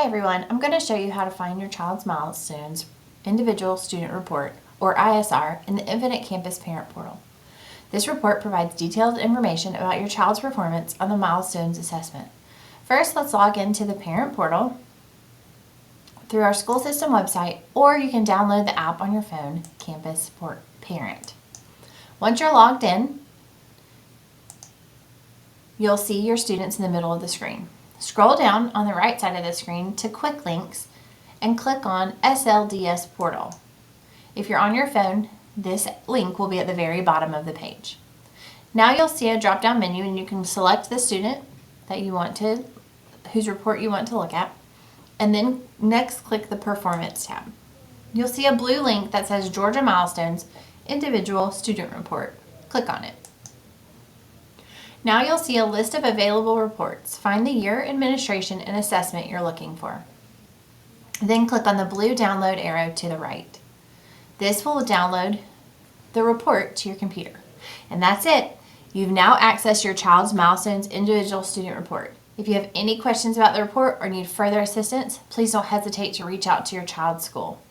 Hi everyone, I'm going to show you how to find your child's milestones individual student report, or ISR, in the Infinite Campus Parent Portal. This report provides detailed information about your child's performance on the milestones assessment. First, let's log into the Parent Portal through our school system website, or you can download the app on your phone, Campus Parent. Once you're logged in, you'll see your students in the middle of the screen. Scroll down on the right side of the screen to Quick Links and click on SLDS Portal. If you're on your phone, this link will be at the very bottom of the page. Now you'll see a drop-down menu and you can select the student that you want to, whose report you want to look at, and then next click the Performance tab. You'll see a blue link that says Georgia Milestones Individual Student Report. Click on it. Now you'll see a list of available reports. Find the year, administration, and assessment you're looking for. Then click on the blue download arrow to the right. This will download the report to your computer. And that's it. You've now accessed your child's Milestones Individual Student Report. If you have any questions about the report or need further assistance, please don't hesitate to reach out to your child's school.